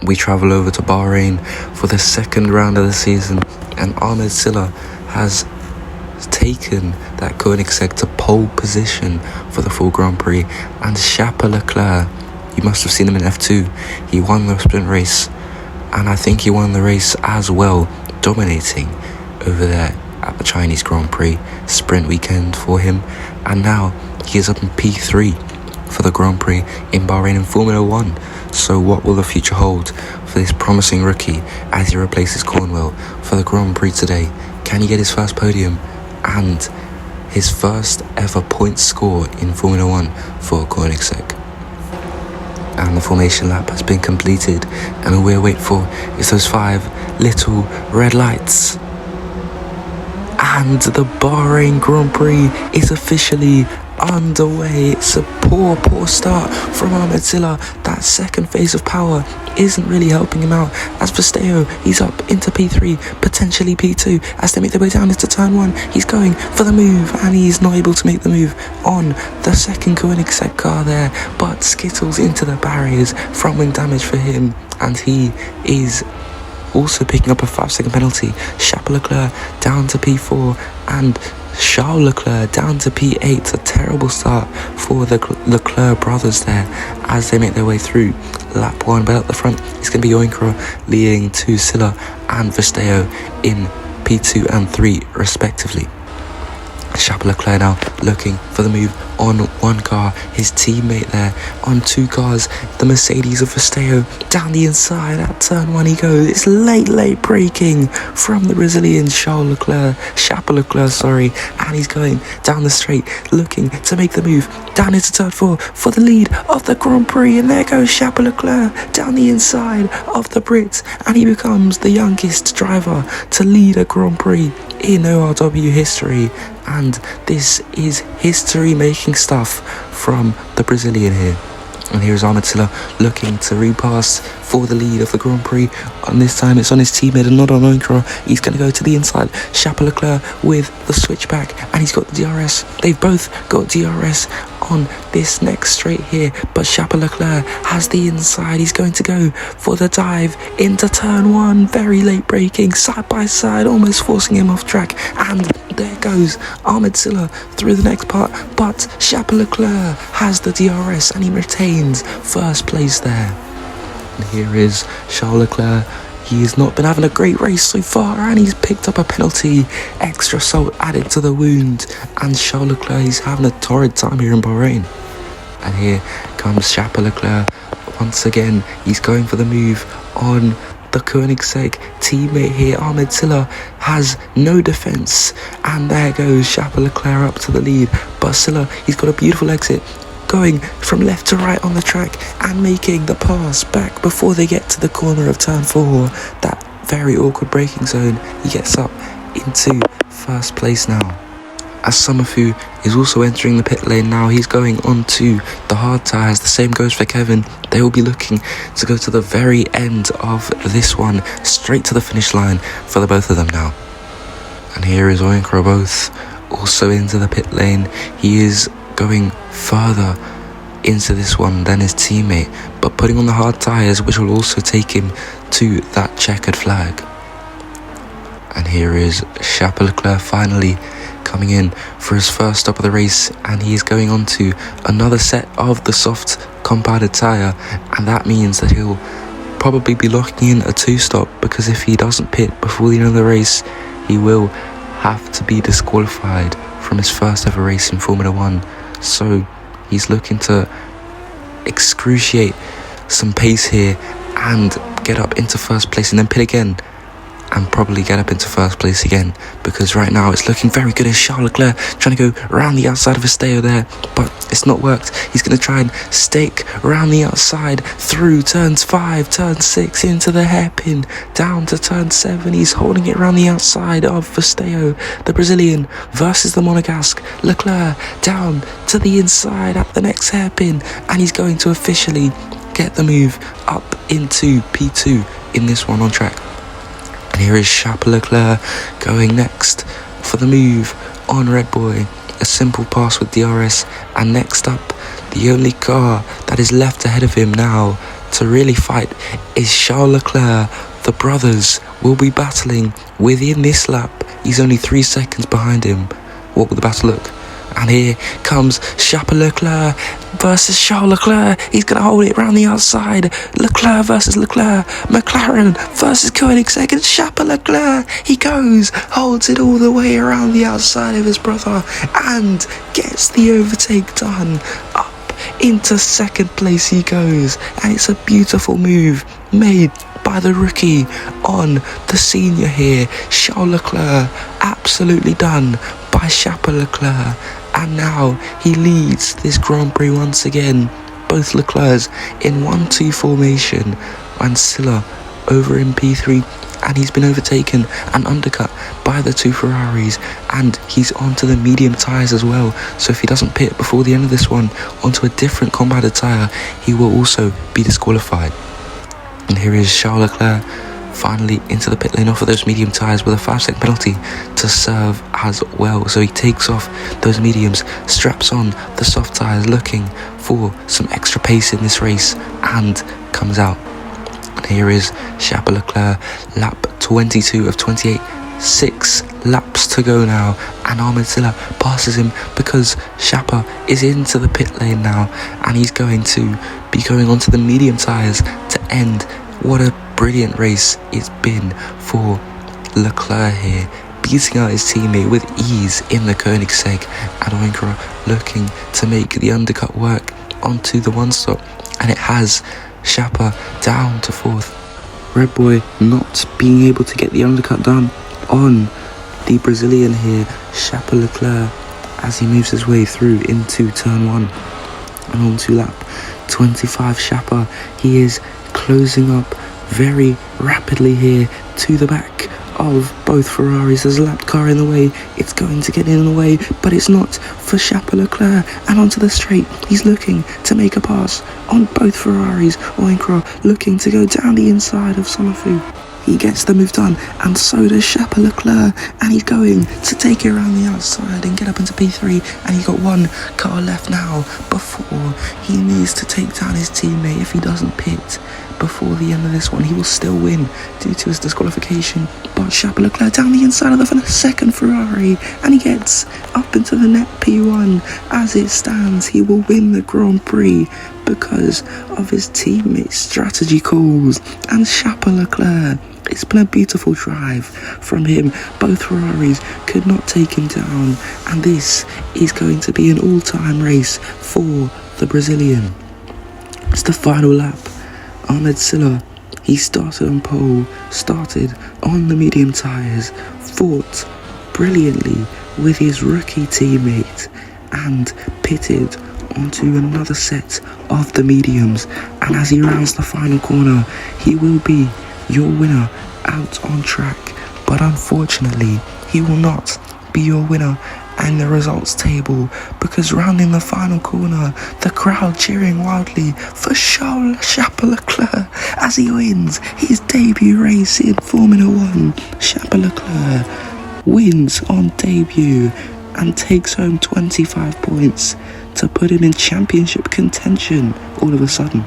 we travel over to Bahrain for the second round of the season, and Ahmed Silla has taken that Koenigsegg to pole position for the full Grand Prix, and Charles Leclerc, you must have seen him in F2, he won the sprint race, and I think he won the race as well, dominating over there at the Chinese Grand Prix sprint weekend for him, and now he is up in P3 for the Grand Prix in Bahrain in Formula 1. So what will the future hold for this promising rookie as he replaces Cornwell for the Grand Prix today? Can he get his first podium and his first ever point score in Formula 1 for Koenigsegg? And the formation lap has been completed, and all we're waiting for is those 5 little red lights. And the Bahrain Grand Prix is officially underway. It's a poor start from Ahmed Silla. That second phase of power isn't really helping him out. As for Steo, he's up into P3, potentially P2. As they make their way down into turn 1, he's going for the move, and he's not able to make the move on the second Koenigsegg car there, but skittles into the barriers from wing damage for him, and he is also picking up a 5-second penalty. Charles Leclerc down to P4 and Charles Leclerc down to P8. A terrible start for the Leclerc brothers there as they make their way through lap 1. But at the front, it's going to be Oyinkro leading to Silla and Vesteo in P2 and 3 respectively. Charles Leclerc now looking for the move on one car, his teammate there on 2 cars, the Mercedes of Vesteo down the inside at turn 1 he goes. It's late braking from the Brazilian Charles Leclerc, and he's going down the straight looking to make the move down into turn 4 for the lead of the Grand Prix, and there goes Charles Leclerc down the inside of the Brits, and he becomes the youngest driver to lead a Grand Prix in ORW history, and this is history-making stuff from the Brazilian here. And here's Ahmed Silla looking to repass for the lead of the Grand Prix, and this time it's on his teammate and not on Oyinkro. He's going to go to the inside. Charles Leclerc with the switchback, and he's got the DRS. They've both got DRS on this next straight here, but Charles Leclerc has the inside. He's going to go for the dive into turn 1. Very late braking, side by side, almost forcing him off track, and there goes Ahmed Silla through the next part, but Charles Leclerc has the DRS and he retains first place there. And here is Charles Leclerc. He has not been having a great race so far, and he's picked up a penalty, extra salt added to the wound, and Charles Leclerc is having a torrid time here in Bahrain. And here comes Charles Leclerc once again. He's going for the move on the Koenigsegg teammate here. Ahmed Silla has no defence, and there goes Charles Leclerc up to the lead, but Silla, he's got a beautiful exit, going from left to right on the track and making the pass back before they get to the corner of turn 4. That very awkward braking zone, he gets up into first place now. As Summerfu is also entering the pit lane now, he's going on to the hard tyres. The same goes for Kevin. They will be looking to go to the very end of this one, straight to the finish line for the both of them now. And here is Oyinkro both also into the pit lane. He is going further into this one than his teammate, but putting on the hard tyres, which will also take him to that checkered flag. And here is Charles Leclerc finally coming in for his first stop of the race, and he is going on to another set of the soft compounded tyre, and that means that he'll probably be locking in a 2-stop, because if he doesn't pit before the end of the race, he will have to be disqualified from his first ever race in Formula 1. So he's looking to excruciate some pace here and get up into first place, and then pit again and probably get up into first place again, because right now it's looking very good as Charles Leclerc trying to go around the outside of Vesteo there, but it's not worked. He's going to try and stake around the outside through turns 5, turn 6, into the hairpin, down to turn 7. He's holding it around the outside of Vesteo, the Brazilian versus the Monegasque. Leclerc down to the inside at the next hairpin, and he's going to officially get the move up into P2 in this one on track. And here is Charles Leclerc going next for the move on Red Boy. A simple pass with DRS, and next up, the only car that is left ahead of him now to really fight is Charles Leclerc. The brothers will be battling within this lap. He's only 3 seconds behind him. What will the battle look? And here comes Leclerc versus Charles Leclerc. He's going to hold it around the outside. Leclerc versus Leclerc. McLaren versus Koenigsegg. And Charles Leclerc, he goes, holds it all the way around the outside of his brother and gets the overtake done. Up into second place he goes. And it's a beautiful move made by the rookie on the senior here. Charles Leclerc, absolutely done by Charles Leclerc. And now he leads this Grand Prix once again. Both Leclercs in 1-2 formation. And Silla over in P3. And he's been overtaken and undercut by the 2 Ferraris. And he's onto the medium tyres as well. So if he doesn't pit before the end of this one onto a different combated tyre, he will also be disqualified. And here is Charles Leclerc finally into the pit lane off of those medium tyres with a 5-second penalty to serve as well. So he takes off those mediums, straps on the soft tyres, looking for some extra pace in this race, and comes out. And here is Charles Leclerc, lap 22 of 28. 6 laps to go now, and Ahmed Silla passes him because Chapa is into the pit lane now, and he's going to be going onto the medium tyres to end. What a brilliant race it's been for Leclerc here, beating out his teammate with ease in the Koenigsegg, and Oyinkro looking to make the undercut work onto the one stop, and it has. Chapa down to 4th. Red Boy not being able to get the undercut done on the Brazilian here, Charles Leclerc, as he moves his way through into turn 1 and onto lap 25. Chapa, he is closing up very rapidly here to the back of both Ferraris. There's a lapped car in the way. It's going to get in the way, but it's not for Charles Leclerc. And onto the straight, he's looking to make a pass on both Ferraris. Oyinkro looking to go down the inside of Solofu. He gets the move done, and so does Charles Leclerc, and he's going to take it around the outside and get up into P3, and he's got 1 car left now before he needs to take down his teammate. If he doesn't pit before the end of this one, he will still win due to his disqualification. But Charles Leclerc down the inside of the 2nd Ferrari, and he gets up into the net P1. As it stands, he will win the Grand Prix because of his teammate's strategy calls. And Charles Leclerc, it's been a beautiful drive from him. Both Ferraris could not take him down, and this is going to be an all-time race for the Brazilian. It's the final lap. Ahmed Silla, he started on pole, started on the medium tyres, fought brilliantly with his rookie teammate, and pitted onto another set of the mediums. And as he rounds the final corner, he will be your winner out on track. But unfortunately, he will not be your winner in the results table, because rounding the final corner, the crowd cheering wildly for Charles Leclerc as he wins his debut race in Formula 1. Charles Leclerc wins on debut and takes home 25 points to put him in championship contention all of a sudden.